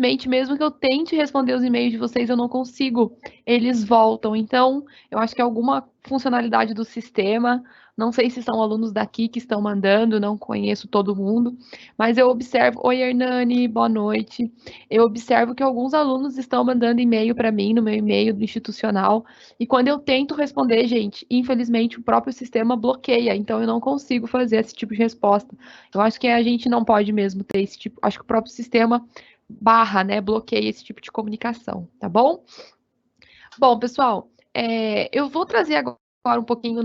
infelizmente, mesmo que eu tente responder os e-mails de vocês, eu não consigo. Eles voltam. Então, eu acho que é alguma funcionalidade do sistema. Não sei se são alunos daqui que estão mandando, não conheço todo mundo, mas eu observo. Oi, Hernani, boa noite. Eu observo que alguns alunos estão mandando e-mail para mim, no meu e-mail do institucional, e quando eu tento responder, gente, infelizmente o próprio sistema bloqueia, então eu não consigo fazer esse tipo de resposta. Eu acho que a gente não pode mesmo ter esse tipo, acho que o próprio sistema barra, né, bloqueia esse tipo de comunicação, tá bom? Bom, pessoal, eu vou trazer agora um pouquinho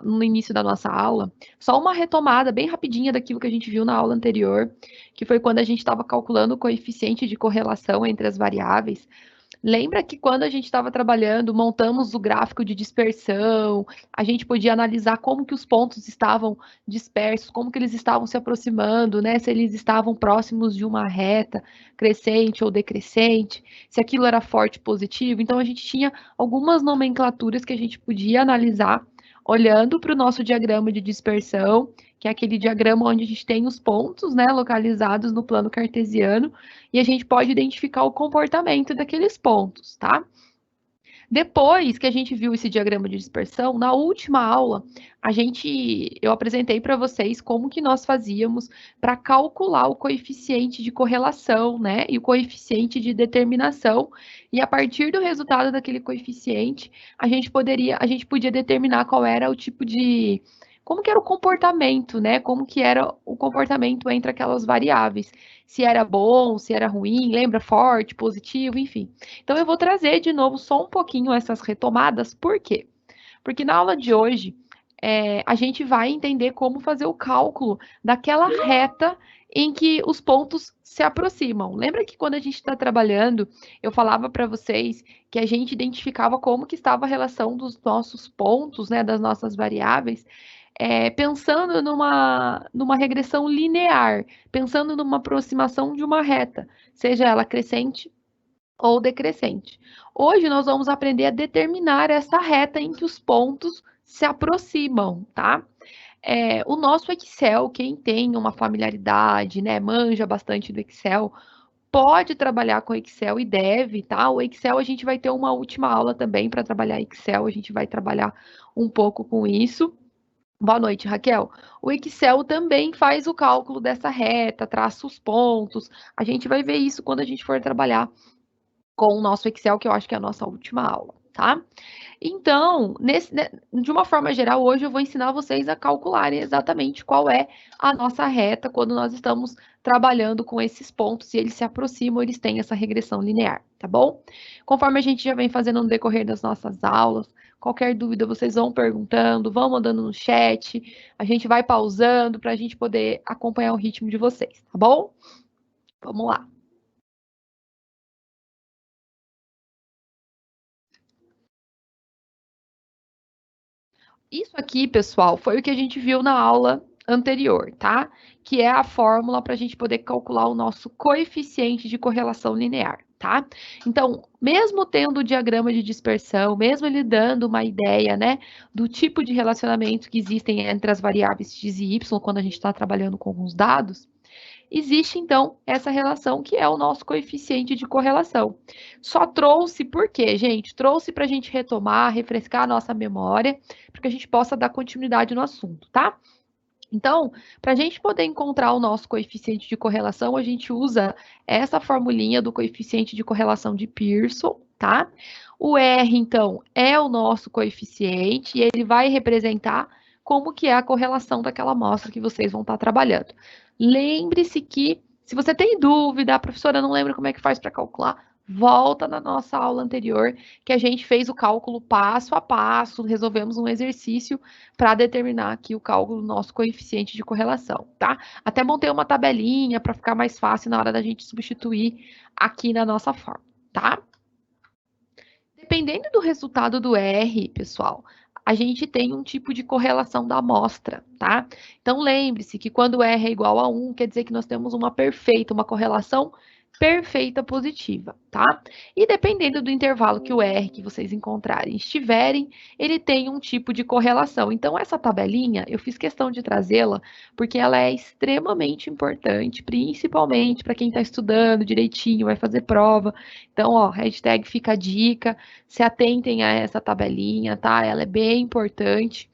no início da nossa aula, só uma retomada bem rapidinha daquilo que a gente viu na aula anterior, que foi quando a gente estava calculando o coeficiente de correlação entre as variáveis. Lembra que quando a gente estava trabalhando, montamos o gráfico de dispersão, a gente podia analisar como que os pontos estavam dispersos, como que eles estavam se aproximando, né? Se eles estavam próximos de uma reta crescente ou decrescente, se aquilo era forte positivo. Então a gente tinha algumas nomenclaturas que a gente podia analisar olhando para o nosso diagrama de dispersão, que é aquele diagrama onde a gente tem os pontos, né, localizados no plano cartesiano, e a gente pode identificar o comportamento daqueles pontos, tá? Depois que a gente viu esse diagrama de dispersão, na última aula, eu apresentei para vocês como que nós fazíamos para calcular o coeficiente de correlação, né, e o coeficiente de determinação, e a partir do resultado daquele coeficiente, a gente podia determinar qual era o tipo de como que era o comportamento, né? Como que era o comportamento entre aquelas variáveis. Se era bom, se era ruim, lembra? Forte, positivo, enfim. Então, eu vou trazer de novo só um pouquinho essas retomadas. Por quê? Porque na aula de hoje, a gente vai entender como fazer o cálculo daquela reta em que os pontos se aproximam. Lembra que quando a gente está trabalhando, eu falava para vocês que a gente identificava como que estava a relação dos nossos pontos, né, das nossas variáveis, pensando numa regressão linear, pensando numa aproximação de uma reta, seja ela crescente ou decrescente. Hoje nós vamos aprender a determinar essa reta em que os pontos se aproximam, tá? O nosso Excel, quem tem uma familiaridade, né, manja bastante do Excel, pode trabalhar com Excel e deve, tá? O Excel a gente vai ter uma última aula também para trabalhar Excel, a gente vai trabalhar um pouco com isso. Boa noite, Raquel. O Excel também faz o cálculo dessa reta, traça os pontos. A gente vai ver isso quando a gente for trabalhar com o nosso Excel, que eu acho que é a nossa última aula, tá? Então, de uma forma geral, hoje eu vou ensinar vocês a calcularem exatamente qual é a nossa reta quando nós estamos trabalhando com esses pontos e eles se aproximam, eles têm essa regressão linear, tá bom? Conforme a gente já vem fazendo no decorrer das nossas aulas, qualquer dúvida vocês vão perguntando, vão mandando no chat, a gente vai pausando para a gente poder acompanhar o ritmo de vocês, tá bom? Vamos lá. Isso aqui, pessoal, foi o que a gente viu na aula anterior, tá? Que é a fórmula para a gente poder calcular o nosso coeficiente de correlação linear, tá? Então, mesmo tendo o diagrama de dispersão, mesmo ele dando uma ideia, né, do tipo de relacionamento que existem entre as variáveis x e y quando a gente está trabalhando com alguns dados, existe então essa relação que é o nosso coeficiente de correlação. Só trouxe por quê, gente? Trouxe para a gente retomar, refrescar a nossa memória, para que a gente possa dar continuidade no assunto, tá? Então, para a gente poder encontrar o nosso coeficiente de correlação, a gente usa essa formulinha do coeficiente de correlação de Pearson, tá? O R, então, é o nosso coeficiente e ele vai representar como que é a correlação daquela amostra que vocês vão estar trabalhando. Lembre-se que, se você tem dúvida, a professora não lembra como é que faz para calcular, volta na nossa aula anterior, que a gente fez o cálculo passo a passo, resolvemos um exercício para determinar aqui o cálculo do nosso coeficiente de correlação, tá? Até montei uma tabelinha para ficar mais fácil na hora da gente substituir aqui na nossa forma, tá? Dependendo do resultado do R, pessoal, a gente tem um tipo de correlação da amostra, tá? Então, lembre-se que quando R é igual a 1, quer dizer que nós temos uma perfeita, uma correlação perfeita positiva, tá? E dependendo do intervalo que o R que vocês encontrarem estiverem, ele tem um tipo de correlação. Então, essa tabelinha, eu fiz questão de trazê-la, porque ela é extremamente importante, principalmente para quem está estudando direitinho, vai fazer prova. Então, ó, hashtag fica a dica, se atentem a essa tabelinha, tá? Ela é bem importante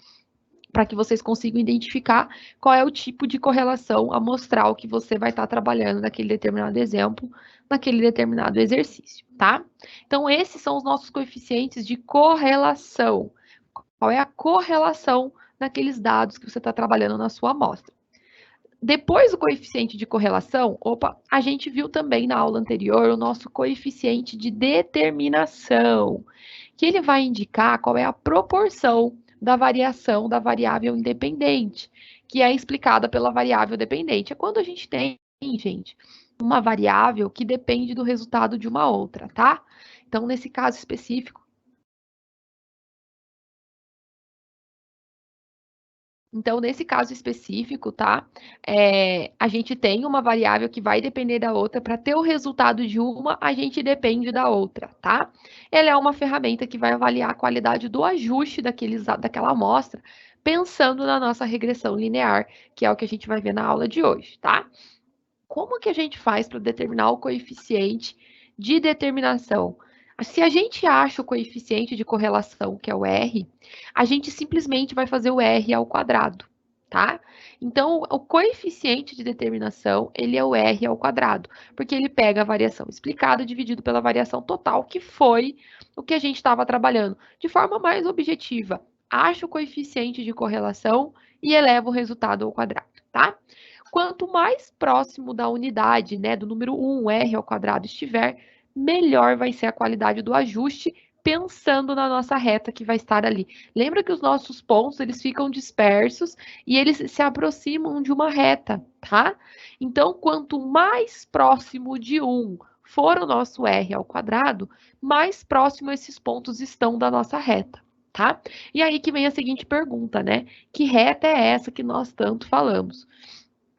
para que vocês consigam identificar qual é o tipo de correlação amostral que você vai estar trabalhando naquele determinado exemplo, naquele determinado exercício, tá? Então, esses são os nossos coeficientes de correlação. Qual é a correlação daqueles dados que você está trabalhando na sua amostra? Depois do coeficiente de correlação, a gente viu também na aula anterior o nosso coeficiente de determinação, que ele vai indicar qual é a proporção da variação da variável independente, que é explicada pela variável dependente. É quando a gente tem, gente, uma variável que depende do resultado de uma outra, tá? Então, nesse caso específico, tá? A gente tem uma variável que vai depender da outra. Para ter o resultado de uma, a gente depende da outra, tá? Ela é uma ferramenta que vai avaliar a qualidade do ajuste daquela amostra, pensando na nossa regressão linear, que é o que a gente vai ver na aula de hoje, tá? Como que a gente faz para determinar o coeficiente de determinação? Se a gente acha o coeficiente de correlação, que é o R, a gente simplesmente vai fazer o R ao quadrado, tá? Então, o coeficiente de determinação, ele é o R ao quadrado, porque ele pega a variação explicada dividido pela variação total, que foi o que a gente estava trabalhando. De forma mais objetiva, acha o coeficiente de correlação e eleva o resultado ao quadrado, tá? Quanto mais próximo da unidade, né, do número 1, R ao quadrado estiver, melhor vai ser a qualidade do ajuste, pensando na nossa reta que vai estar ali. Lembra que os nossos pontos, eles ficam dispersos e eles se aproximam de uma reta, tá? Então, quanto mais próximo de 1 for o nosso R ao quadrado, mais próximo esses pontos estão da nossa reta, tá? E aí que vem a seguinte pergunta, né? Que reta é essa que nós tanto falamos?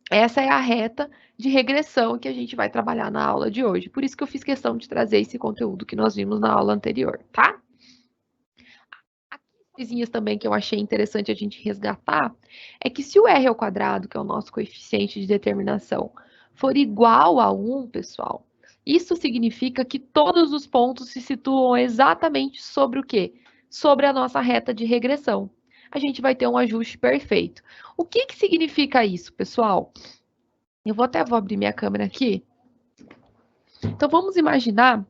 Essa é a reta de regressão que a gente vai trabalhar na aula de hoje. Por isso que eu fiz questão de trazer esse conteúdo que nós vimos na aula anterior, tá? Coisinhas também que eu achei interessante a gente resgatar é que se o R ao quadrado, que é o nosso coeficiente de determinação, for igual a 1, pessoal, isso significa que todos os pontos se situam exatamente sobre o quê? Sobre a nossa reta de regressão. A gente vai ter um ajuste perfeito. O que significa isso, pessoal? Vou abrir minha câmera aqui. Então, vamos imaginar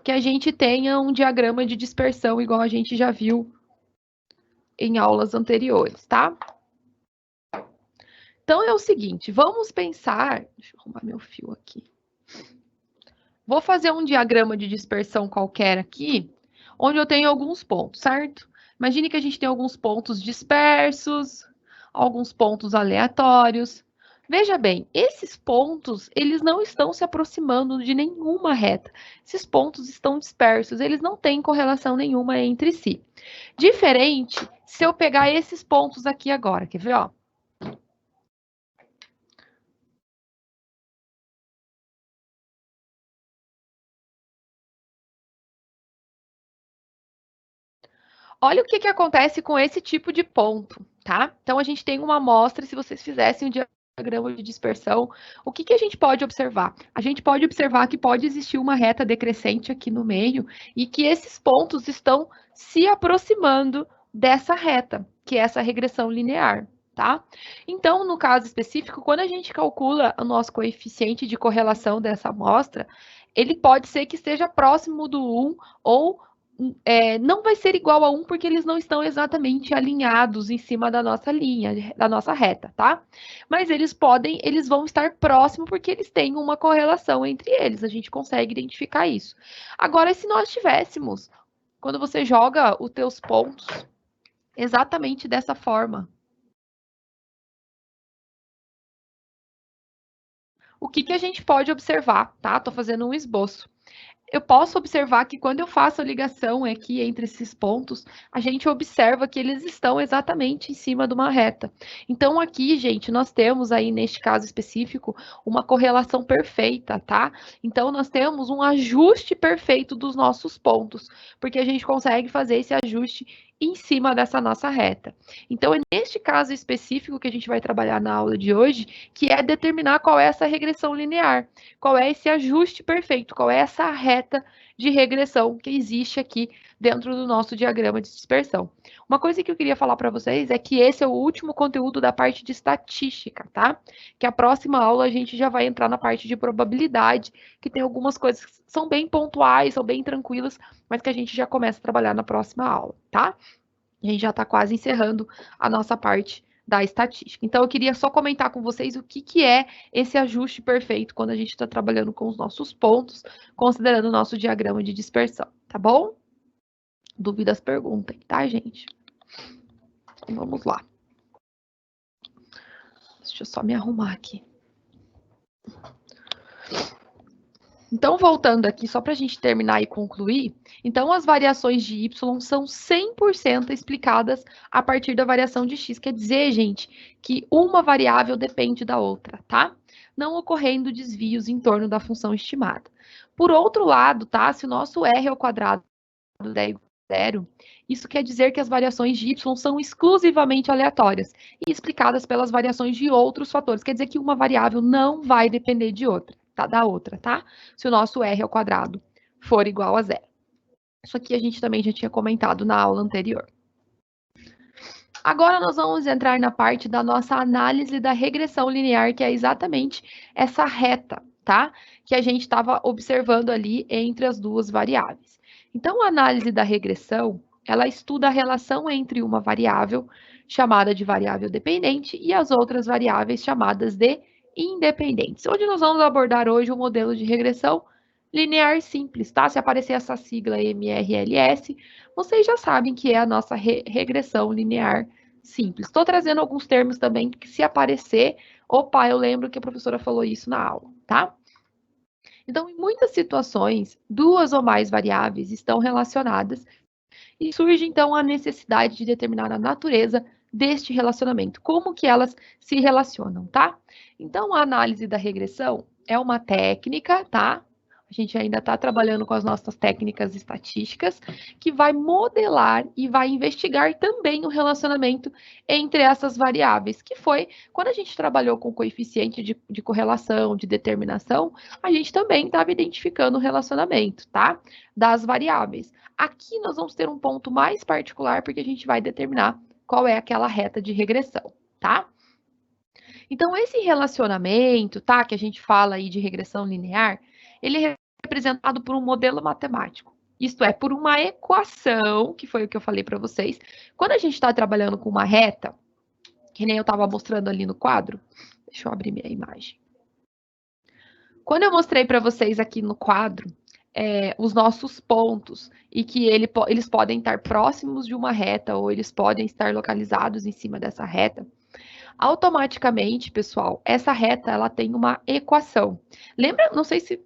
que a gente tenha um diagrama de dispersão, igual a gente já viu em aulas anteriores, tá? Então, é o seguinte, vamos pensar... Deixa eu arrumar meu fio aqui. Vou fazer um diagrama de dispersão qualquer aqui, onde eu tenho alguns pontos, certo? Imagine que a gente tem alguns pontos dispersos, alguns pontos aleatórios. Veja bem, esses pontos, eles não estão se aproximando de nenhuma reta. Esses pontos estão dispersos, eles não têm correlação nenhuma entre si. Diferente se eu pegar esses pontos aqui agora, quer ver, ó? Olha o que acontece com esse tipo de ponto, tá? Então, a gente tem uma amostra, se vocês fizessem um diagrama de dispersão, o que a gente pode observar? A gente pode observar que pode existir uma reta decrescente aqui no meio e que esses pontos estão se aproximando dessa reta, que é essa regressão linear, tá? Então, no caso específico, quando a gente calcula o nosso coeficiente de correlação dessa amostra, ele pode ser que esteja próximo do 1 ou não vai ser igual a 1 porque eles não estão exatamente alinhados em cima da nossa linha, da nossa reta, tá? Mas eles vão estar próximos porque eles têm uma correlação entre eles, a gente consegue identificar isso. Agora, se nós tivéssemos, quando você joga os teus pontos exatamente dessa forma, o que a gente pode observar, tá? Tô fazendo um esboço. eu posso observar que quando eu faço a ligação aqui entre esses pontos, a gente observa que eles estão exatamente em cima de uma reta. Então, aqui, gente, nós temos aí, neste caso específico, uma correlação perfeita, tá? Então, nós temos um ajuste perfeito dos nossos pontos, porque a gente consegue fazer esse ajuste em cima dessa nossa reta. Então, é neste caso específico que a gente vai trabalhar na aula de hoje, que é determinar qual é essa regressão linear, qual é esse ajuste perfeito, qual é essa reta de regressão que existe aqui dentro do nosso diagrama de dispersão. Uma coisa que eu queria falar para vocês é que esse é o último conteúdo da parte de estatística, tá? Que a próxima aula a gente já vai entrar na parte de probabilidade, que tem algumas coisas que são bem pontuais, são bem tranquilas, mas que a gente já começa a trabalhar na próxima aula, tá? A gente já está quase encerrando a nossa parte da estatística. Então, eu queria só comentar com vocês o que é esse ajuste perfeito quando a gente está trabalhando com os nossos pontos, considerando o nosso diagrama de dispersão, tá bom? Dúvidas, perguntem, tá, gente? Então, vamos lá. Deixa eu só me arrumar aqui. Então, voltando aqui, só para a gente terminar e concluir, então as variações de y são 100% explicadas a partir da variação de x. Quer dizer, gente, que uma variável depende da outra, tá? Não ocorrendo desvios em torno da função estimada. Por outro lado, tá? Se o nosso r ao quadrado é igual a zero, isso quer dizer que as variações de y são exclusivamente aleatórias e explicadas pelas variações de outros fatores. Quer dizer que uma variável não vai depender de outra, tá? Da outra, tá? Se o nosso r ao quadrado for igual a zero. Isso aqui a gente também já tinha comentado na aula anterior. Agora nós vamos entrar na parte da nossa análise da regressão linear, que é exatamente essa reta, tá? Que a gente estava observando ali entre as duas variáveis. Então, a análise da regressão, ela estuda a relação entre uma variável, chamada de variável dependente, e as outras variáveis chamadas de independentes. Onde nós vamos abordar hoje o modelo de regressão linear simples, tá? Se aparecer essa sigla MRLS, vocês já sabem que é a nossa regressão linear simples. Estou trazendo alguns termos também que, se aparecer, opa, eu lembro que a professora falou isso na aula, tá? Então, em muitas situações, duas ou mais variáveis estão relacionadas e surge, então, a necessidade de determinar a natureza deste relacionamento, como que elas se relacionam, tá? Então, a análise da regressão é uma técnica, tá? A gente ainda está trabalhando com as nossas técnicas estatísticas, que vai modelar e vai investigar também o relacionamento entre essas variáveis, que foi quando a gente trabalhou com coeficiente de correlação, de determinação, a gente também estava identificando o relacionamento, tá? Das variáveis. Aqui nós vamos ter um ponto mais particular, porque a gente vai determinar qual é aquela reta de regressão, tá? Então, esse relacionamento, tá, que a gente fala aí de regressão linear, ele é representado por um modelo matemático. Isto é, por uma equação, que foi o que eu falei para vocês. Quando a gente está trabalhando com uma reta, que nem eu estava mostrando ali no quadro, deixa eu abrir minha imagem. Quando eu mostrei para vocês aqui no quadro, os nossos pontos e que eles podem estar próximos de uma reta ou eles podem estar localizados em cima dessa reta, automaticamente, pessoal, essa reta ela tem uma equação. Lembra? Não sei se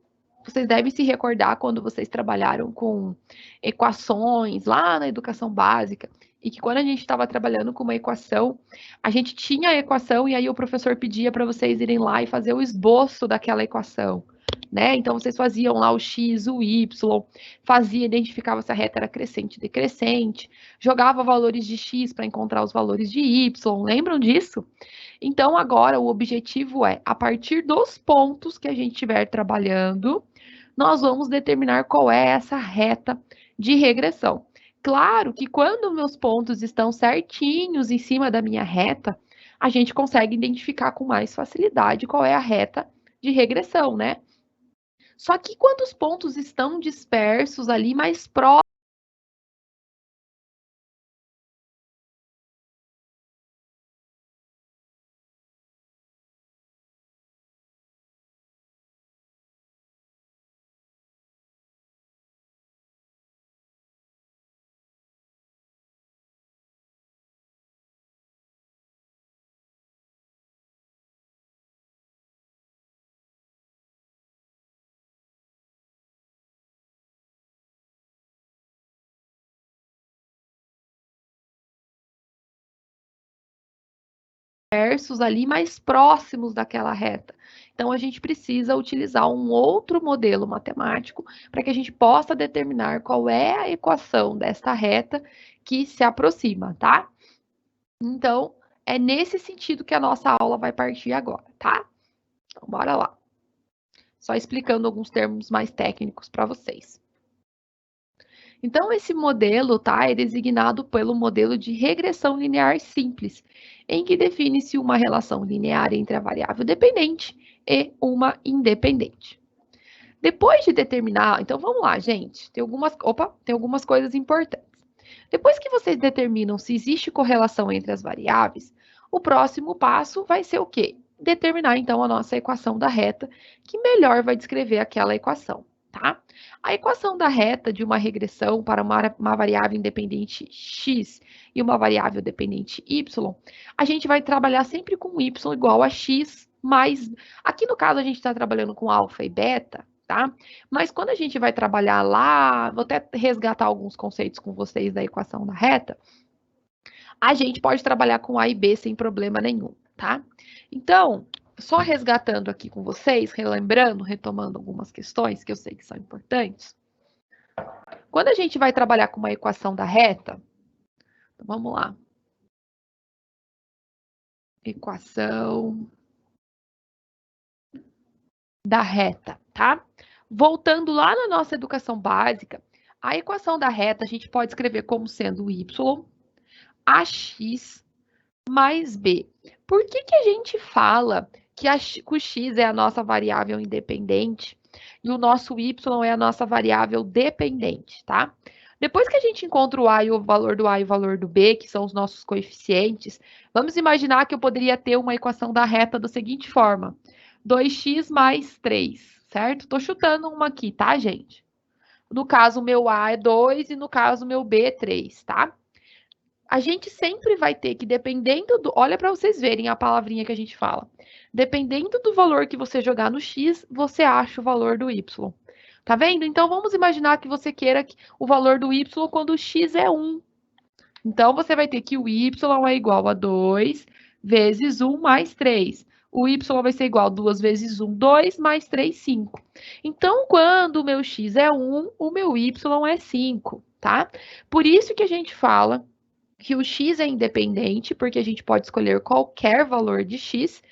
vocês devem se recordar quando vocês trabalharam com equações lá na educação básica e que quando a gente estava trabalhando com uma equação, a gente tinha a equação e aí o professor pedia para vocês irem lá e fazer o esboço daquela equação. Né? Então, vocês faziam lá o x, o y, identificava se a reta era crescente ou decrescente, jogava valores de x para encontrar os valores de y, lembram disso? Então, agora o objetivo é, a partir dos pontos que a gente estiver trabalhando, nós vamos determinar qual é essa reta de regressão. Claro que quando meus pontos estão certinhos em cima da minha reta, a gente consegue identificar com mais facilidade qual é a reta de regressão, né? Só que quando os pontos estão dispersos ali mais próximos versos ali mais próximos daquela reta. Então, a gente precisa utilizar um outro modelo matemático para que a gente possa determinar qual é a equação desta reta que se aproxima, tá? Então, é nesse sentido que a nossa aula vai partir agora, tá? Então, bora lá. Só explicando alguns termos mais técnicos para vocês. Então, esse modelo tá, é designado pelo modelo de regressão linear simples, em que define-se uma relação linear entre a variável dependente e uma independente. Depois de determinar, então vamos lá, gente, tem algumas coisas importantes. Depois que vocês determinam se existe correlação entre as variáveis, o próximo passo vai ser o quê? Determinar, então, a nossa equação da reta, que melhor vai descrever aquela equação, tá? A equação da reta de uma regressão para uma variável independente x e uma variável dependente y, a gente vai trabalhar sempre com y igual a x mais... Aqui, no caso, a gente está trabalhando com alfa e beta, tá? Mas quando a gente vai trabalhar lá, vou até resgatar alguns conceitos com vocês da equação da reta, a gente pode trabalhar com A e B sem problema nenhum, tá? Então, só resgatando aqui com vocês, relembrando, retomando algumas questões que eu sei que são importantes. Quando a gente vai trabalhar com uma equação da reta, então vamos lá. Equação da reta, tá? Voltando lá na nossa educação básica, a equação da reta a gente pode escrever como sendo y ax mais b. Por que que a gente fala que o x é a nossa variável independente e o nosso y é a nossa variável dependente, tá? Depois que a gente encontra o a e o valor do a e o valor do b, que são os nossos coeficientes, vamos imaginar que eu poderia ter uma equação da reta da seguinte forma: 2x mais 3, certo? Estou chutando uma aqui, tá, gente? No caso, o meu a é 2 e no caso, o meu b é 3, tá? A gente sempre vai ter que, dependendo do... Olha para vocês verem a palavrinha que a gente fala. Dependendo do valor que você jogar no x, você acha o valor do y. Tá vendo? Então, vamos imaginar que você queira o valor do y quando o x é 1. Então, você vai ter que o y é igual a 2 vezes 1 mais 3. O y vai ser igual a 2 vezes 1, 2, mais 3, 5. Então, quando o meu x é 1, o meu y é 5, tá? Por isso que a gente fala que o x é independente, porque a gente pode escolher qualquer valor de x,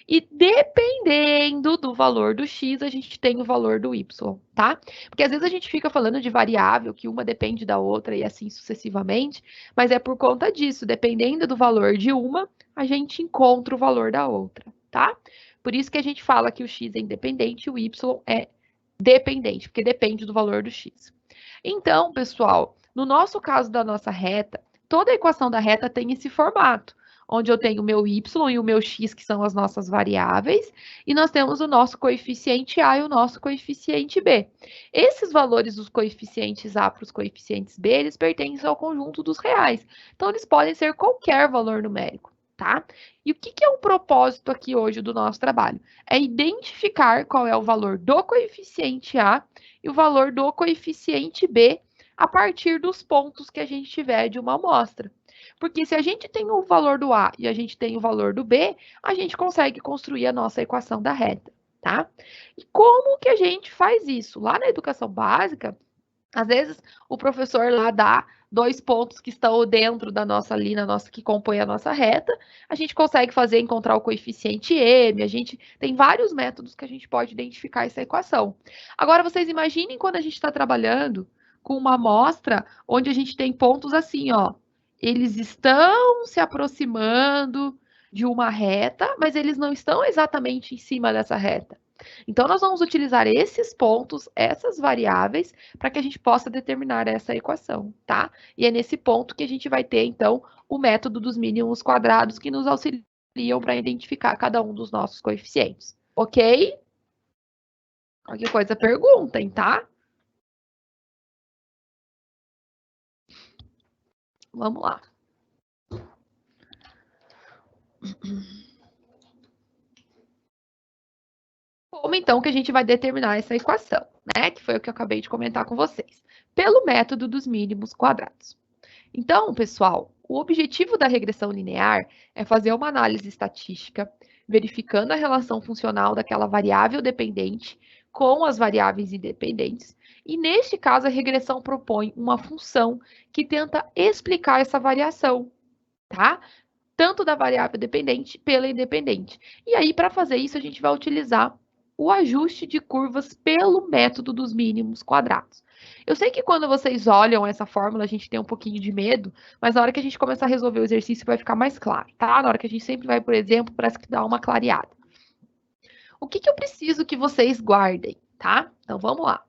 e dependendo do valor do x, a gente tem o valor do y, tá? Porque às vezes a gente fica falando de variável, que uma depende da outra e assim sucessivamente, mas é por conta disso, dependendo do valor de uma, a gente encontra o valor da outra, tá? Por isso que a gente fala que o x é independente e o y é dependente, porque depende do valor do x. Então, pessoal, no nosso caso da nossa reta, toda a equação da reta tem esse formato, onde eu tenho o meu y e o meu x, que são as nossas variáveis, e nós temos o nosso coeficiente a e o nosso coeficiente b. Esses valores dos coeficientes a para os coeficientes b, eles pertencem ao conjunto dos reais. Então, eles podem ser qualquer valor numérico, tá? E o que é o propósito aqui hoje do nosso trabalho? É identificar qual é o valor do coeficiente a e o valor do coeficiente b a partir dos pontos que a gente tiver de uma amostra. Porque se a gente tem o valor do A e a gente tem o valor do B, a gente consegue construir a nossa equação da reta, tá? E como que a gente faz isso? Lá na educação básica, às vezes o professor lá dá 2 pontos que estão dentro da nossa linha, que compõe a nossa reta, a gente consegue encontrar o coeficiente M, a gente tem vários métodos que a gente pode identificar essa equação. Agora, vocês imaginem quando a gente está trabalhando com uma amostra onde a gente tem pontos assim, ó, eles estão se aproximando de uma reta, mas eles não estão exatamente em cima dessa reta. Então, nós vamos utilizar esses pontos, essas variáveis, para que a gente possa determinar essa equação, tá? E é nesse ponto que a gente vai ter, então, o método dos mínimos quadrados, que nos auxiliam para identificar cada um dos nossos coeficientes. Ok? Qualquer coisa, perguntem, tá? Vamos lá. Como então que a gente vai determinar essa equação, né? Que foi o que eu acabei de comentar com vocês. Pelo método dos mínimos quadrados. Então, pessoal, o objetivo da regressão linear é fazer uma análise estatística, verificando a relação funcional daquela variável dependente com as variáveis independentes. E, neste caso, a regressão propõe uma função que tenta explicar essa variação, tá? Tanto da variável dependente pela independente. E aí, para fazer isso, a gente vai utilizar o ajuste de curvas pelo método dos mínimos quadrados. Eu sei que quando vocês olham essa fórmula, a gente tem um pouquinho de medo, mas na hora que a gente começar a resolver o exercício vai ficar mais claro, tá? Na hora que a gente sempre vai, por exemplo, parece que dá uma clareada. O que eu preciso que vocês guardem, tá? Então, vamos lá.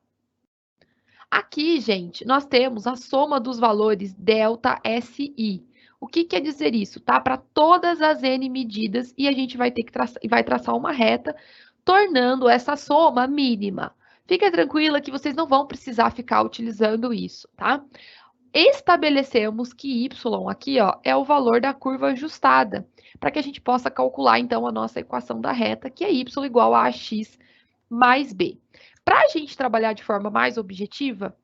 Aqui, gente, nós temos a soma dos valores ΔSI. O que quer dizer isso? Tá? Para todas as N medidas, e a gente vai ter que traçar uma reta, tornando essa soma mínima. Fica tranquila que vocês não vão precisar ficar utilizando isso, tá? Estabelecemos que y aqui, ó, é o valor da curva ajustada, para que a gente possa calcular, então, a nossa equação da reta, que é y igual a ax mais b. Para a gente trabalhar de forma mais objetiva,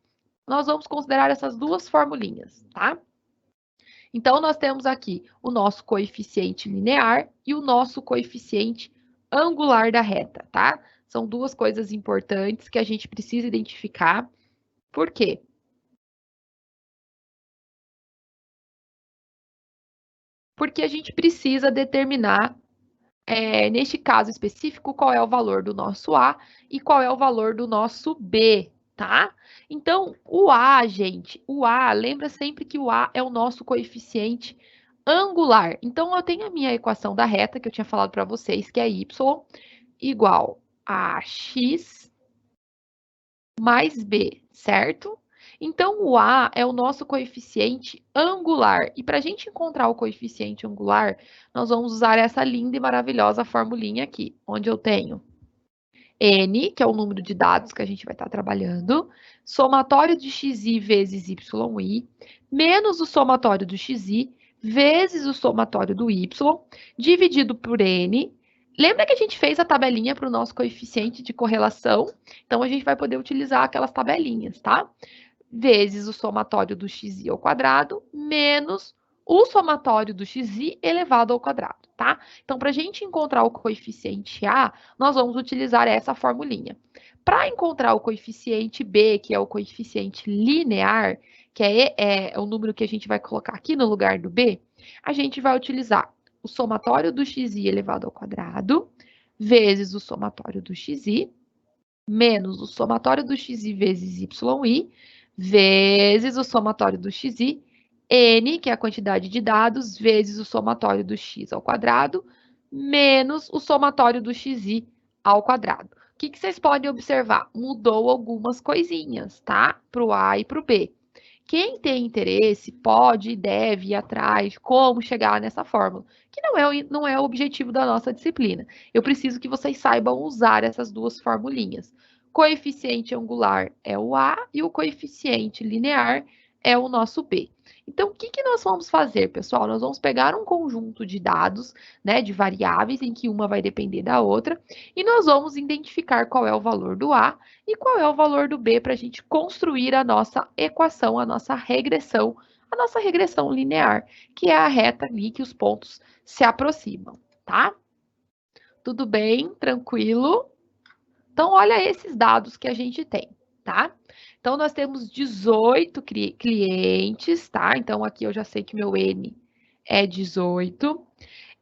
nós vamos considerar essas duas formulinhas, tá? Então, nós temos aqui o nosso coeficiente linear e o nosso coeficiente angular da reta, tá? São duas coisas importantes que a gente precisa identificar. Por quê? Porque a gente precisa determinar, neste caso específico, qual é o valor do nosso A e qual é o valor do nosso B, tá? Então, o A, gente, o A, lembra sempre que o A é o nosso coeficiente angular. Então, eu tenho a minha equação da reta, que eu tinha falado para vocês, que é y igual a x mais b, certo? Então, o A é o nosso coeficiente angular. E para a gente encontrar o coeficiente angular, nós vamos usar essa linda e maravilhosa formulinha aqui, onde eu tenho N, que é o número de dados que a gente vai estar trabalhando, somatório de xi vezes yi, menos o somatório do xi vezes o somatório do y, dividido por N. Lembra que a gente fez a tabelinha para o nosso coeficiente de correlação? Então, a gente vai poder utilizar aquelas tabelinhas, tá? Vezes o somatório do xi ao quadrado, menos o somatório do xi elevado ao quadrado, tá? Então, para a gente encontrar o coeficiente A, nós vamos utilizar essa formulinha. Para encontrar o coeficiente B, que é o coeficiente linear, que é o número que a gente vai colocar aqui no lugar do B, a gente vai utilizar o somatório do xi elevado ao quadrado, vezes o somatório do xi, menos o somatório do xi vezes yi, vezes o somatório do xi, n, que é a quantidade de dados, vezes o somatório do x ao quadrado, menos o somatório do xi ao quadrado. O que vocês podem observar? Mudou algumas coisinhas, tá? Para o A e para o B. Quem tem interesse pode e deve ir atrás de como chegar nessa fórmula, que não é o objetivo da nossa disciplina. Eu preciso que vocês saibam usar essas duas formulinhas. Coeficiente angular é o A e o coeficiente linear é o nosso B. Então, o que nós vamos fazer, pessoal? Nós vamos pegar um conjunto de dados, né, de variáveis, em que uma vai depender da outra, e nós vamos identificar qual é o valor do A e qual é o valor do B para a gente construir a nossa equação, a nossa regressão linear, que é a reta ali que os pontos se aproximam, tá? Tudo bem? Tranquilo? Então, olha esses dados que a gente tem, tá? Então, nós temos 18 clientes, tá? Então, aqui eu já sei que meu N é 18.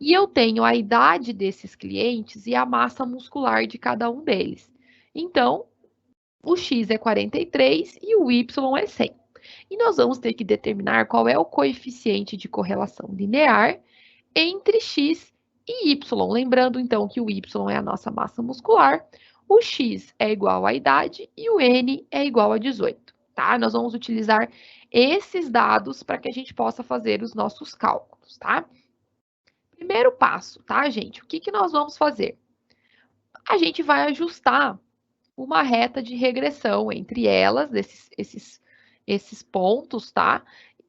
E eu tenho a idade desses clientes e a massa muscular de cada um deles. Então, o X é 43 e o Y é 100. E nós vamos ter que determinar qual é o coeficiente de correlação linear entre X e Y. Lembrando, então, que o Y é a nossa massa muscular, o X é igual à idade e o N é igual a 18, tá? Nós vamos utilizar esses dados para que a gente possa fazer os nossos cálculos, tá? Primeiro passo, tá, gente? O que nós vamos fazer? A gente vai ajustar uma reta de regressão entre elas, esses pontos, tá?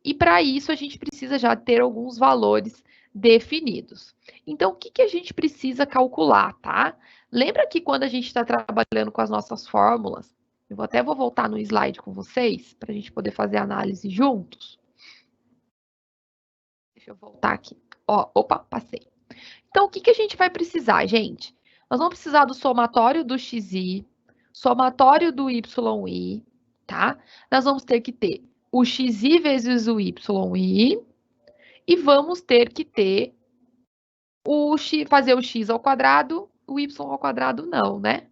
E para isso a gente precisa já ter alguns valores definidos. Então, o que a gente precisa calcular, tá? Lembra que quando a gente está trabalhando com as nossas fórmulas, eu vou voltar no slide com vocês, para a gente poder fazer a análise juntos. Deixa eu voltar aqui. Ó, opa, passei. Então, o que a gente vai precisar, gente? Nós vamos precisar do somatório do xi, somatório do yi, tá? Nós vamos ter que ter o xi vezes o yi e vamos ter que ter o x, fazer o x ao quadrado, o y ao quadrado não, né?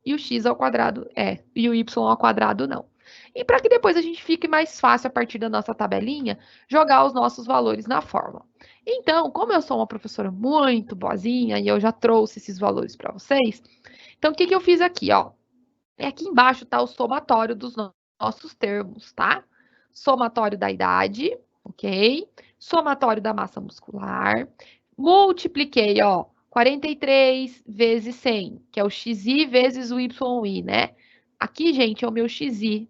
E o x ao quadrado e o y ao quadrado não. E para que depois a gente fique mais fácil, a partir da nossa tabelinha, jogar os nossos valores na fórmula. Então, como eu sou uma professora muito boazinha e eu já trouxe esses valores para vocês, então o que eu fiz aqui, ó? Aqui embaixo está o somatório dos nossos termos, tá? Somatório da idade, ok? Somatório da massa muscular. Multipliquei, ó, 43 vezes 100, que é o xi vezes o yi, né? Aqui, gente, é o meu xi,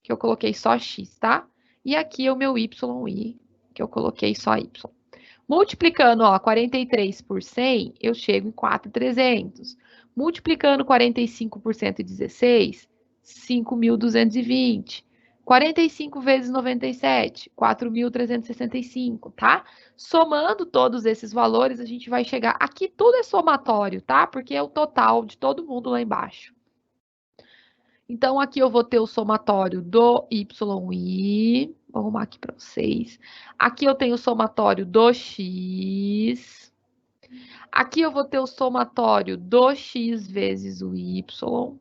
que eu coloquei só x, tá? E aqui é o meu yi, que eu coloquei só y. Multiplicando, ó, 43 por 100, eu chego em 4.300. Multiplicando 45 por 116, 5.220. 45 vezes 97, 4.365, tá? Somando todos esses valores, a gente vai chegar... Aqui tudo é somatório, tá? Porque é o total de todo mundo lá embaixo. Então, aqui eu vou ter o somatório do yi. Vou arrumar aqui para vocês. Aqui eu tenho o somatório do x. Aqui eu vou ter o somatório do x vezes o y.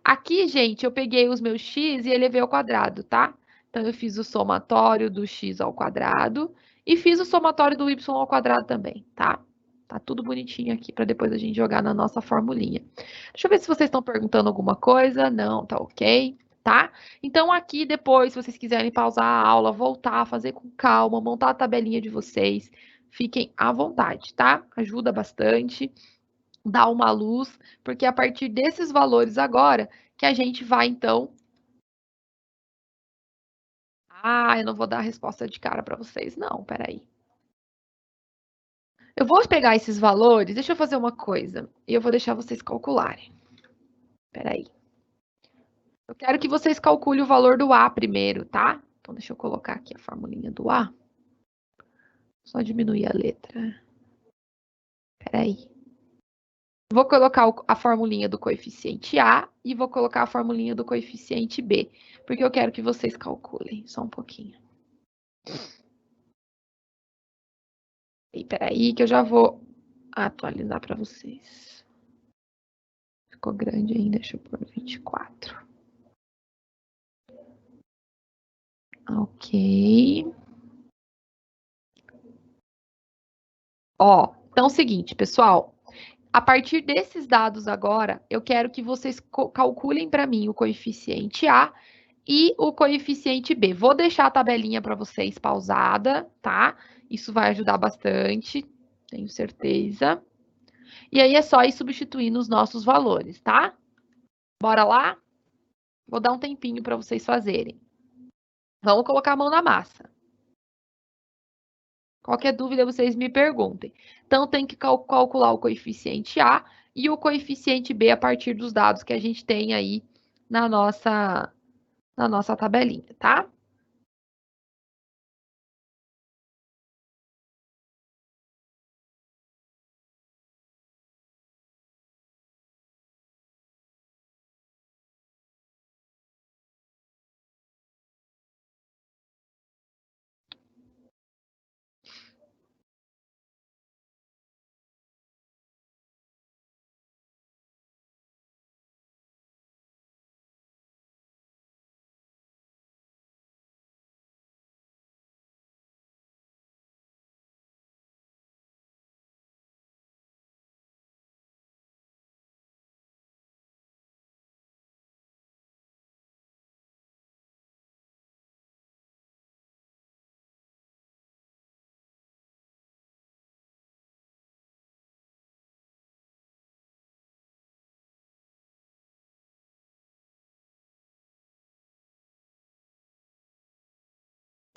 Aqui, gente, eu peguei os meus x e elevei ao quadrado, tá? Então, eu fiz o somatório do x ao quadrado e fiz o somatório do y ao quadrado também, tá? Tá tudo bonitinho aqui para depois a gente jogar na nossa formulinha. Deixa eu ver se vocês estão perguntando alguma coisa. Não, tá ok, tá? Então, aqui depois, se vocês quiserem pausar a aula, voltar, fazer com calma, montar a tabelinha de vocês, fiquem à vontade, tá? Ajuda bastante, dá uma luz, porque é a partir desses valores agora que a gente vai, então... Ah, eu não vou dar a resposta de cara para vocês, não, peraí. Eu vou pegar esses valores, deixa eu fazer uma coisa, e eu vou deixar vocês calcularem. Peraí. Eu quero que vocês calculem o valor do A primeiro, tá? Então, deixa eu colocar aqui a formulinha do A. Só diminuir a letra. Peraí. Vou colocar a formulinha do coeficiente A e vou colocar a formulinha do coeficiente B, porque eu quero que vocês calculem. Só um pouquinho. E peraí que eu já vou atualizar para vocês. Ficou grande ainda, deixa eu pôr 24. Ok. Ó, então é o seguinte, pessoal. A partir desses dados agora, eu quero que vocês calculem para mim o coeficiente A e o coeficiente B. Vou deixar a tabelinha para vocês pausada, tá? Isso vai ajudar bastante, tenho certeza. E aí é só ir substituindo os nossos valores, tá? Bora lá? Vou dar um tempinho para vocês fazerem. Vamos colocar a mão na massa. Qualquer dúvida, vocês me perguntem. Então, tem que calcular o coeficiente A e o coeficiente B a partir dos dados que a gente tem aí na nossa tabelinha, tá?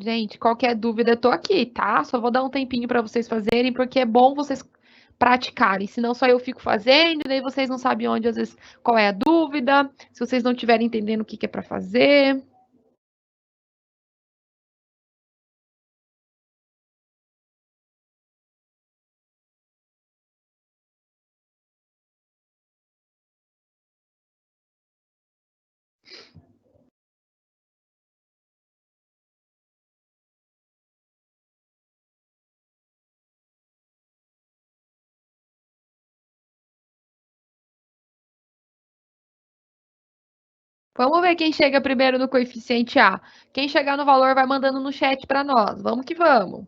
Gente, qualquer dúvida, eu tô aqui, tá? Só vou dar um tempinho para vocês fazerem, porque é bom vocês praticarem, senão só eu fico fazendo, e daí vocês não sabem onde, às vezes, qual é a dúvida, se vocês não estiverem entendendo o que é para fazer. Vamos ver quem chega primeiro no coeficiente A. Quem chegar no valor vai mandando no chat para nós. Vamos que vamos.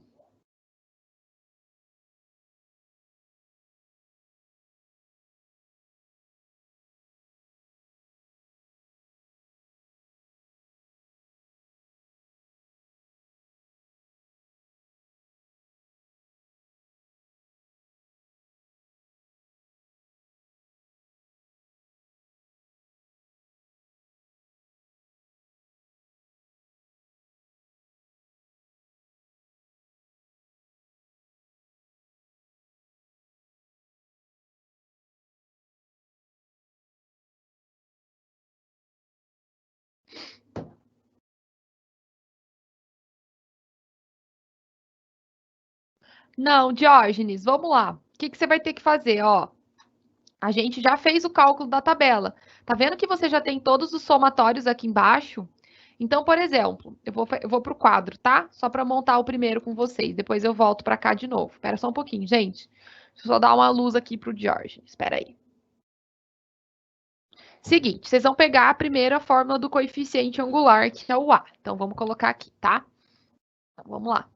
Não, Diógenes, vamos lá. O que você vai ter que fazer? Ó, a gente já fez o cálculo da tabela. Tá vendo que você já tem todos os somatórios aqui embaixo? Então, por exemplo, eu vou para o quadro, tá? Só para montar o primeiro com vocês. Depois eu volto para cá de novo. Espera só um pouquinho, gente. Deixa eu só dar uma luz aqui para o Diógenes. Espera aí. Seguinte, vocês vão pegar a primeira fórmula do coeficiente angular, que é o A. Então, vamos colocar aqui, tá? Então, vamos lá.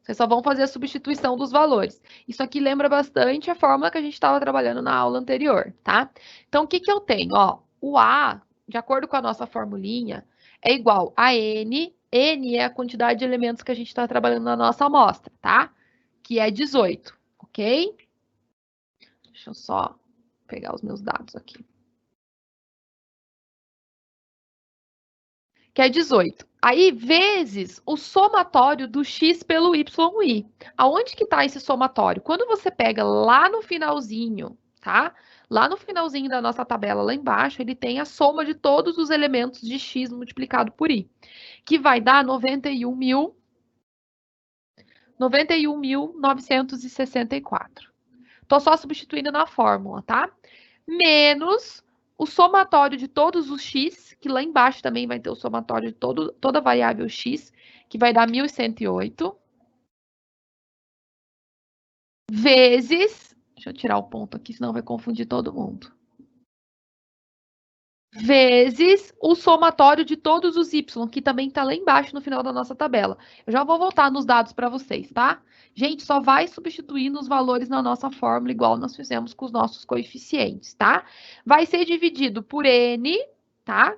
Vocês só vão fazer a substituição dos valores. Isso aqui lembra bastante a fórmula que a gente estava trabalhando na aula anterior, tá? Então, o que eu tenho? Ó, o A, de acordo com a nossa formulinha, é igual a N. N é a quantidade de elementos que a gente está trabalhando na nossa amostra, tá? Que é 18, ok? Deixa eu só pegar os meus dados aqui. Que é 18. Aí, vezes o somatório do x pelo yi. Aonde que está esse somatório? Quando você pega lá no finalzinho, tá? Lá no finalzinho da nossa tabela, lá embaixo, ele tem a soma de todos os elementos de x multiplicado por y, que vai dar 91.964. Tô só substituindo na fórmula, tá? Menos o somatório de todos os x, que lá embaixo também vai ter o somatório de toda a variável x, que vai dar 1.108, vezes, deixa eu tirar o ponto aqui, senão vai confundir todo mundo, vezes o somatório de todos os y, que também está lá embaixo no final da nossa tabela. Eu já vou voltar nos dados para vocês, tá? Gente, só vai substituindo os valores na nossa fórmula, igual nós fizemos com os nossos coeficientes, tá? Vai ser dividido por n, tá?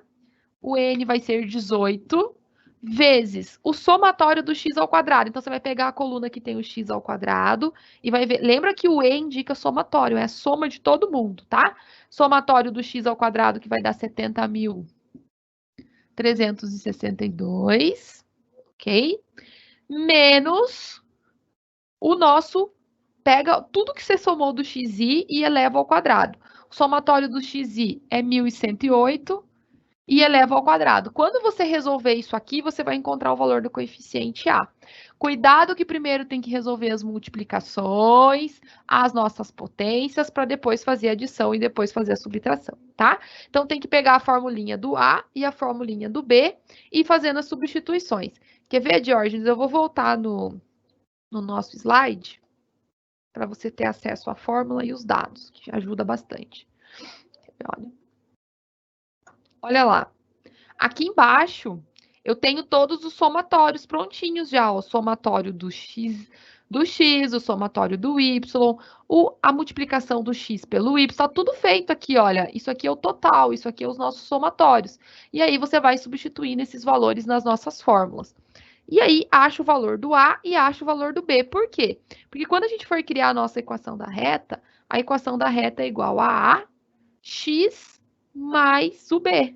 O n vai ser 18, vezes o somatório do x ao quadrado. Então, você vai pegar a coluna que tem o x ao quadrado e vai ver. Lembra que o e indica somatório, é a soma de todo mundo, tá? Somatório do x ao quadrado, que vai dar 70.362, ok? Menos o nosso, pega tudo que você somou do xi e eleva ao quadrado. O somatório do xi é 1.108 e eleva ao quadrado. Quando você resolver isso aqui, você vai encontrar o valor do coeficiente A. Cuidado que primeiro tem que resolver as multiplicações, as nossas potências, para depois fazer a adição e depois fazer a subtração, tá? Então, tem que pegar a formulinha do A e a formulinha do B e fazendo as substituições. Quer ver, Diógenes? Eu vou voltar no nosso slide para você ter acesso à fórmula e os dados, que ajuda bastante. Olha lá. Aqui embaixo, eu tenho todos os somatórios prontinhos já. O somatório do x, o somatório do y, a multiplicação do x pelo y. Está tudo feito aqui, olha. Isso aqui é o total, isso aqui é os nossos somatórios. E aí, você vai substituindo esses valores nas nossas fórmulas. E aí, acha o valor do A e acha o valor do B. Por quê? Porque quando a gente for criar a nossa equação da reta, a equação da reta é igual a x mais o B.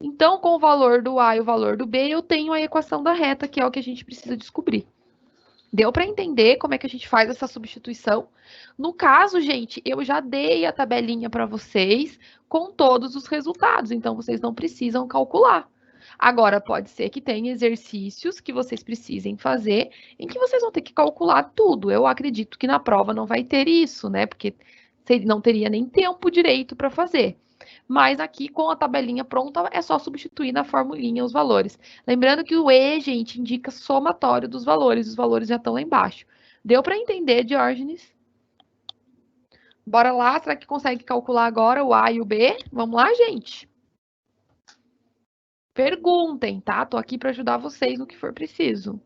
Então, com o valor do A e o valor do B, eu tenho a equação da reta, que é o que a gente precisa descobrir. Deu para entender como é que a gente faz essa substituição? No caso, gente, eu já dei a tabelinha para vocês com todos os resultados, então vocês não precisam calcular. Agora, pode ser que tenha exercícios que vocês precisem fazer em que vocês vão ter que calcular tudo. Eu acredito que na prova não vai ter isso, né? Porque não teria nem tempo direito para fazer. Mas aqui, com a tabelinha pronta, é só substituir na formulinha os valores. Lembrando que o E, gente, indica somatório dos valores. Os valores já estão lá embaixo. Deu para entender, Diógenes? Bora lá, será que consegue calcular agora o A e o B? Vamos lá, gente? Perguntem, tá? Tô aqui para ajudar vocês no que for preciso.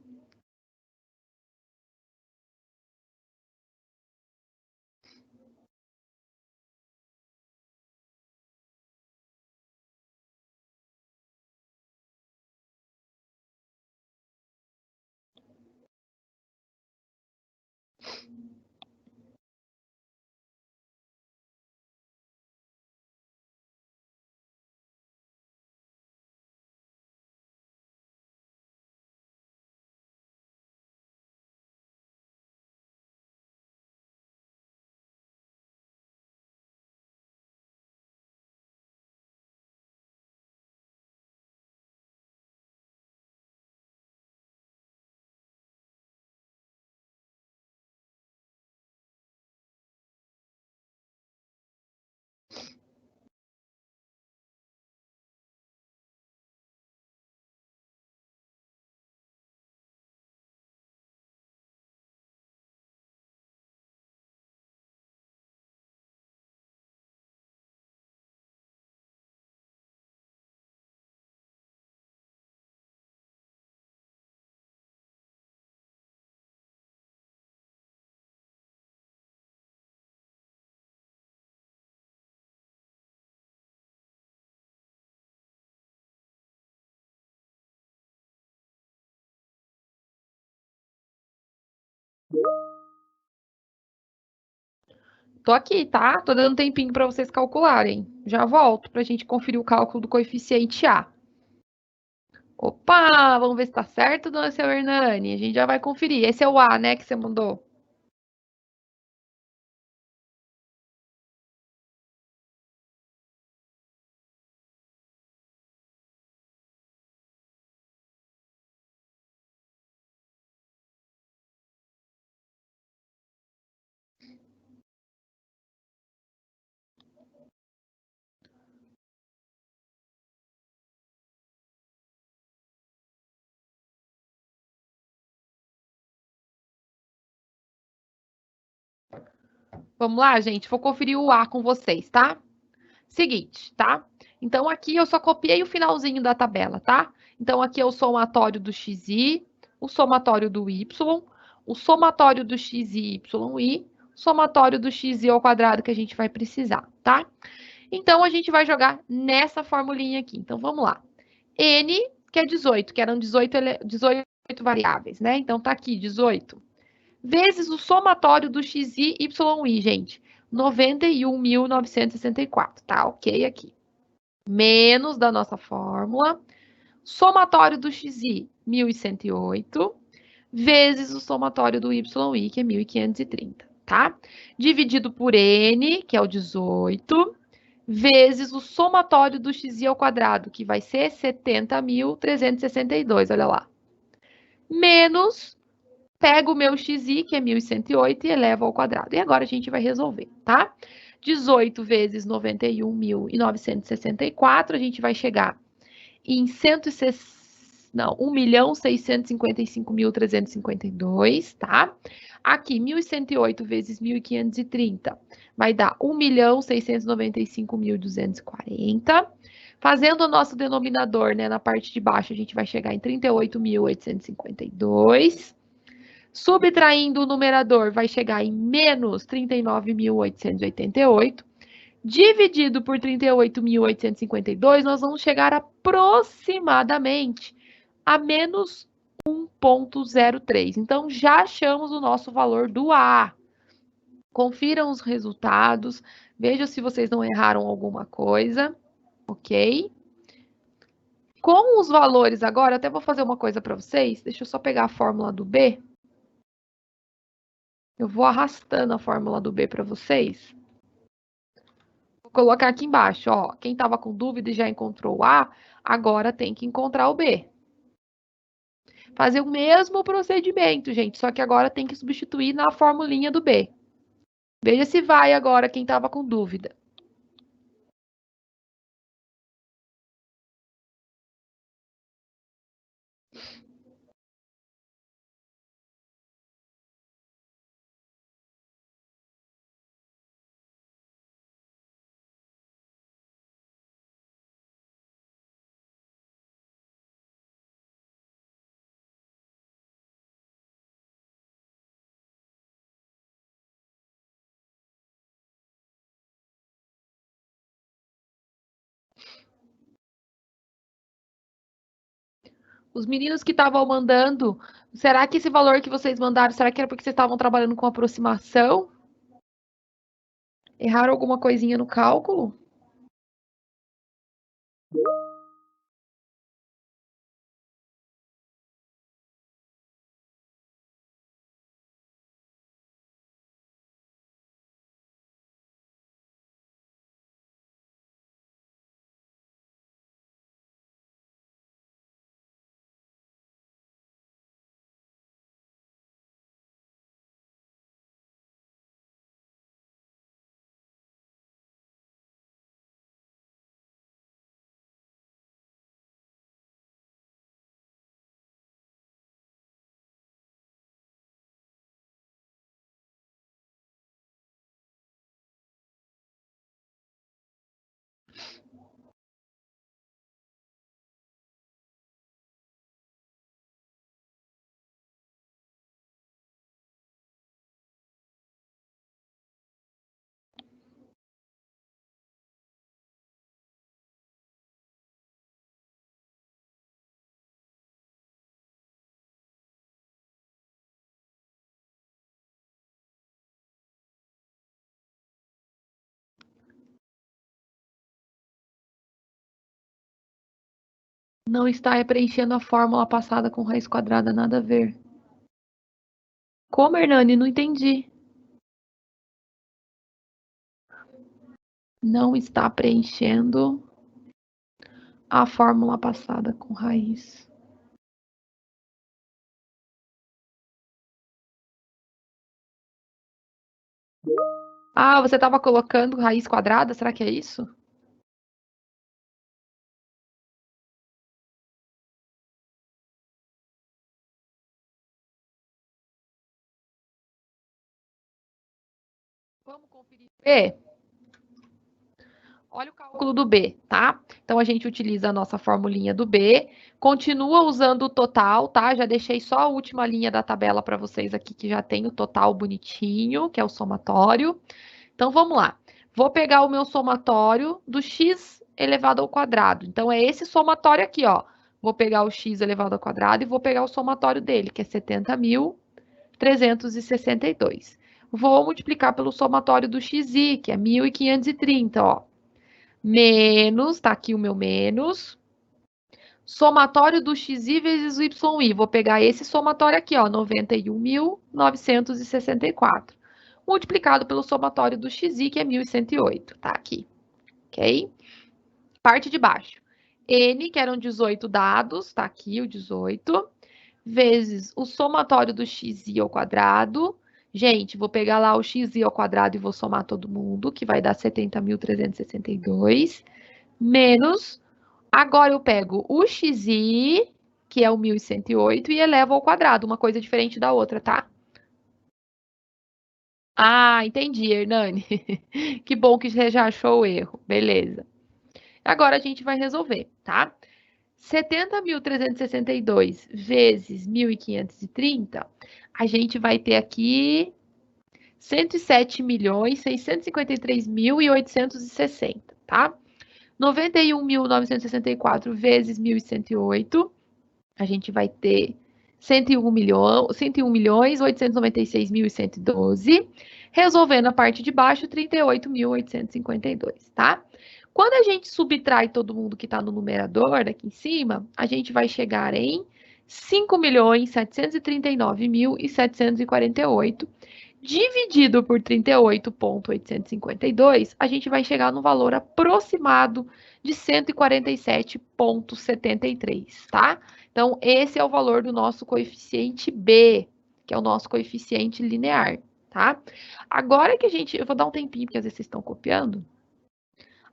Tô aqui, tá? Tô dando um tempinho para vocês calcularem. Já volto para a gente conferir o cálculo do coeficiente A. Opa, vamos ver se tá certo, dona seu Hernani. A gente já vai conferir. Esse é o A, né, que você mandou. Vamos lá, gente. Vou conferir o A com vocês, tá? Seguinte, tá? Então, aqui eu só copiei o finalzinho da tabela, tá? Então, aqui é o somatório do xi, o somatório do y, o somatório do xi, y, somatório do xi ao quadrado que a gente vai precisar, tá? Então, a gente vai jogar nessa formulinha aqui. Então, vamos lá. N, que é 18, que eram 18 variáveis, né? Então, tá aqui, 18. Vezes o somatório do xi, y, gente. 91.964, tá? Ok aqui. Menos da nossa fórmula. Somatório do xi, 1.108. Vezes o somatório do yi, que é 1.530, tá? Dividido por n, que é o 18, vezes o somatório do xi ao quadrado, que vai ser 70.362, olha lá. Menos, pego o meu xi, que é 1.108, e elevo ao quadrado. E agora a gente vai resolver, tá? 18 vezes 91.964, a gente vai chegar em 1.655.352, tá? Aqui, 1.108 vezes 1.530 vai dar 1.695.240. Fazendo o nosso denominador, né, na parte de baixo, a gente vai chegar em 38.852. Subtraindo o numerador, vai chegar em menos 39.888. Dividido por 38.852, nós vamos chegar aproximadamente a menos 1,03. Então, já achamos o nosso valor do A. Confiram os resultados, vejam se vocês não erraram alguma coisa, ok? Com os valores agora, eu até vou fazer uma coisa para vocês. Deixa eu só pegar a fórmula do B. Eu vou arrastando a fórmula do B para vocês. Vou colocar aqui embaixo, ó. Quem estava com dúvida e já encontrou o A, agora tem que encontrar o B. Fazer o mesmo procedimento, gente, só que agora tem que substituir na formulinha do B. Veja se vai agora quem estava com dúvida. Os meninos que estavam mandando, será que esse valor que vocês mandaram, será que era porque vocês estavam trabalhando com aproximação? Erraram alguma coisinha no cálculo? Não está preenchendo a fórmula passada com raiz quadrada, nada a ver. Como, Hernani? Não entendi. Não está preenchendo a fórmula passada com raiz. Ah, você estava colocando raiz quadrada? Será que é isso? Vamos conferir. B. Olha o cálculo do B, tá? Então a gente utiliza a nossa formulinha do B, continua usando o total, tá? Já deixei só a última linha da tabela para vocês aqui, que já tem o total bonitinho, que é o somatório. Então vamos lá. Vou pegar o meu somatório do x elevado ao quadrado. Então é esse somatório aqui, ó. Vou pegar o x elevado ao quadrado e vou pegar o somatório dele, que é 70.362. Vou multiplicar pelo somatório do xi, que é 1.530, ó. Menos, tá aqui o meu menos. Somatório do xi vezes o yi. Vou pegar esse somatório aqui, ó, 91.964. Multiplicado pelo somatório do xi, que é 1.108. Tá aqui, ok? Parte de baixo. N, que eram 18 dados, tá aqui o 18, vezes o somatório do xi ao quadrado. Gente, vou pegar lá o xi ao quadrado e vou somar todo mundo, que vai dar 70.362, menos. Agora eu pego o xi, que é o 1.108, e elevo ao quadrado, uma coisa diferente da outra, tá? Ah, entendi, Hernani. Que bom que você já achou o erro. Beleza. Agora a gente vai resolver, tá? 70.362 vezes 1.530, a gente vai ter aqui 107.653.860, tá? 91.964 vezes 1.108, a gente vai ter 101.896.112, resolvendo a parte de baixo, 38.852, tá? Quando a gente subtrai todo mundo que está no numerador, aqui em cima, a gente vai chegar em 5.739.748, dividido por 38.852, a gente vai chegar no valor aproximado de 147,73, tá? Então, esse é o valor do nosso coeficiente B, que é o nosso coeficiente linear, tá? Agora que eu vou dar um tempinho, porque às vezes vocês estão copiando.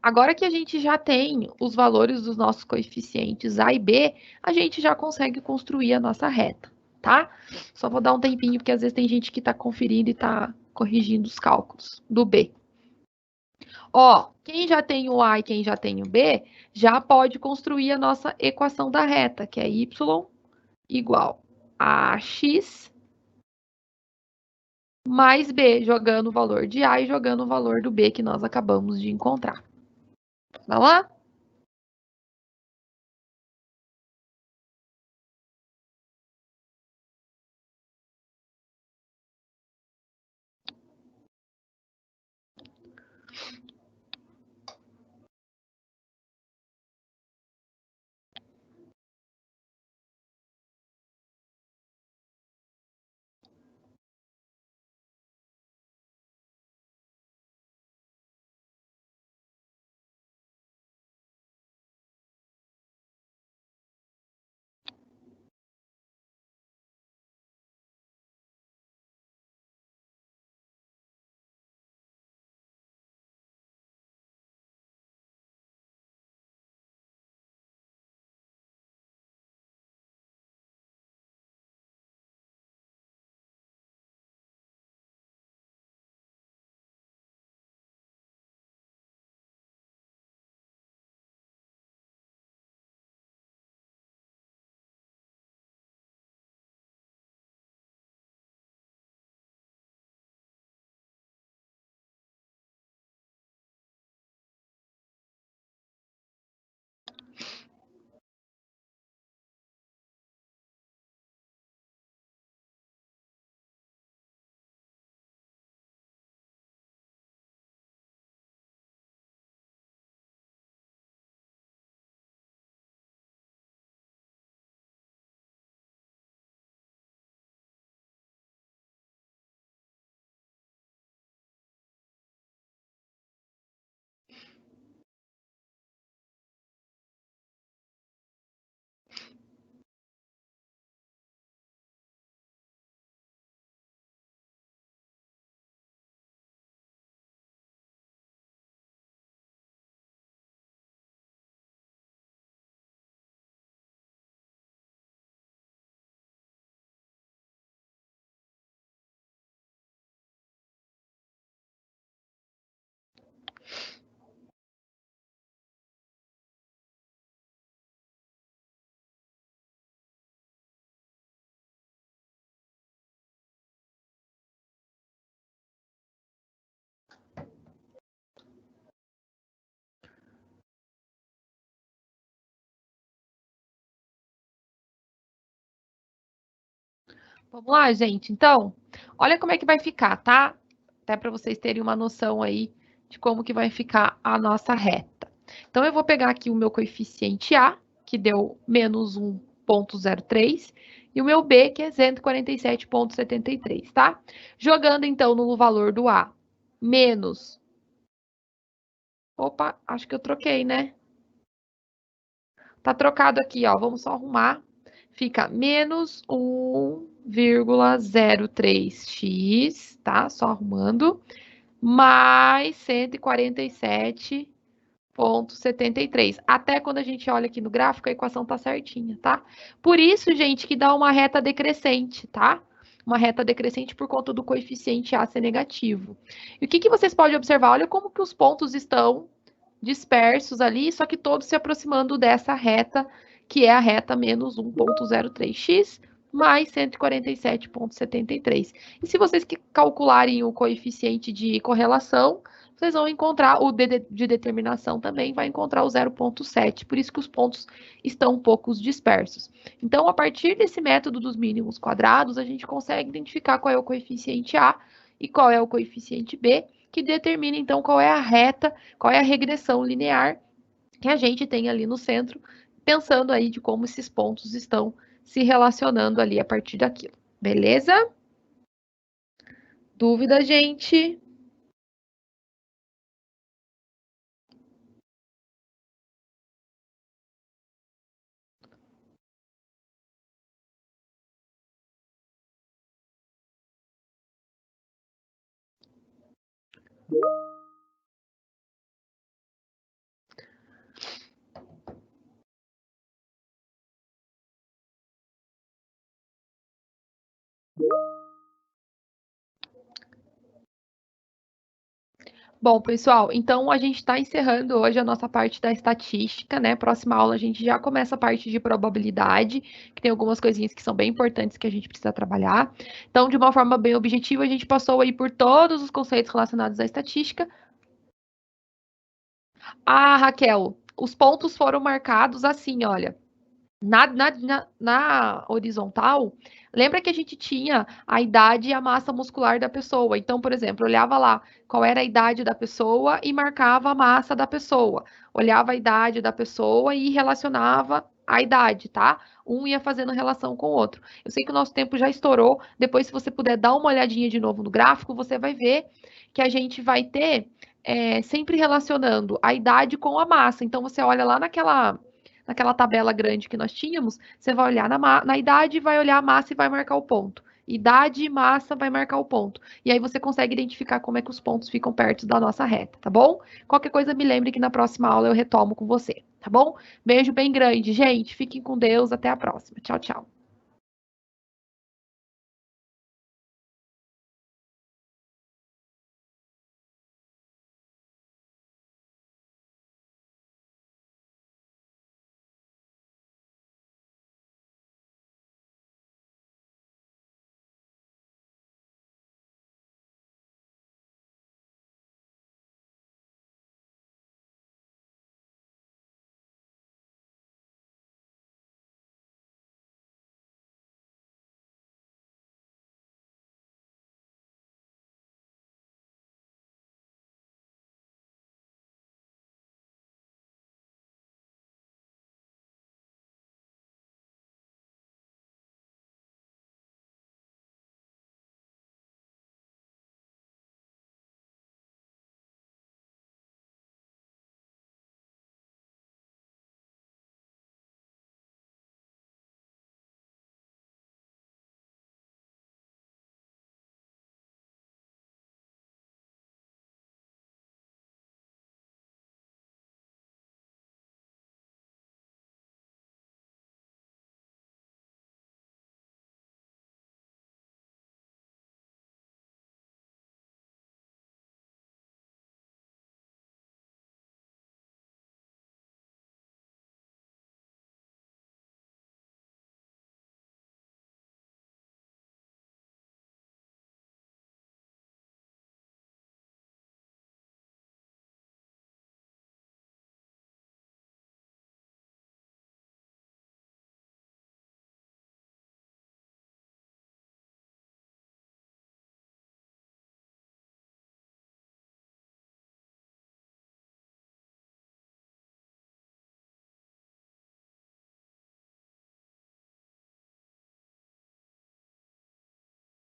Agora que a gente já tem os valores dos nossos coeficientes A e B, a gente já consegue construir a nossa reta, tá? Só vou dar um tempinho, porque às vezes tem gente que está conferindo e está corrigindo os cálculos do B. Ó, quem já tem o A e quem já tem o B, já pode construir a nossa equação da reta, que é y igual a x mais b, jogando o valor de A e jogando o valor do B que nós acabamos de encontrar. Vai lá? Vamos lá, gente. Então, olha como é que vai ficar, tá? Até para vocês terem uma noção aí de como que vai ficar a nossa reta. Então, eu vou pegar aqui o meu coeficiente A, que deu menos 1,03, e o meu B, que é 147,73, tá? Jogando, então, no valor do A, menos... Opa, acho que eu troquei, né? Tá trocado aqui, ó. Vamos só arrumar. Fica menos 1,03x, tá? Só arrumando. Mais 147,73. Até quando a gente olha aqui no gráfico, a equação tá certinha, tá? Por isso, gente, que dá uma reta decrescente, tá? Uma reta decrescente por conta do coeficiente A ser negativo. E o que vocês podem observar? Olha como que os pontos estão dispersos ali, só que todos se aproximando dessa reta, que é a reta menos 1,03x mais 147,73. E se vocês calcularem o coeficiente de correlação, vocês vão encontrar o de determinação também, vai encontrar o 0,7, por isso que os pontos estão um pouco dispersos. Então, a partir desse método dos mínimos quadrados, a gente consegue identificar qual é o coeficiente A e qual é o coeficiente B, que determina, então, qual é a reta, qual é a regressão linear que a gente tem ali no centro, pensando aí de como esses pontos estão se relacionando ali a partir daquilo. Beleza? Dúvida, gente? Bom, pessoal, então a gente está encerrando hoje a nossa parte da estatística, né? Próxima aula a gente já começa a parte de probabilidade, que tem algumas coisinhas que são bem importantes que a gente precisa trabalhar. Então, de uma forma bem objetiva, a gente passou aí por todos os conceitos relacionados à estatística. Ah, Raquel, os pontos foram marcados assim, olha. Na horizontal, lembra que a gente tinha a idade e a massa muscular da pessoa. Então, por exemplo, olhava lá qual era a idade da pessoa e marcava a massa da pessoa. Olhava a idade da pessoa e relacionava a idade, tá? Um ia fazendo relação com o outro. Eu sei que o nosso tempo já estourou. Depois, se você puder dar uma olhadinha de novo no gráfico, você vai ver que a gente vai ter sempre relacionando a idade com a massa. Então, você olha lá naquela tabela grande que nós tínhamos, você vai olhar na idade, vai olhar a massa e vai marcar o ponto. Idade, massa, vai marcar o ponto. E aí você consegue identificar como é que os pontos ficam perto da nossa reta, tá bom? Qualquer coisa, me lembre que na próxima aula eu retomo com você, tá bom? Beijo bem grande, gente. Fiquem com Deus. Até a próxima. Tchau, tchau.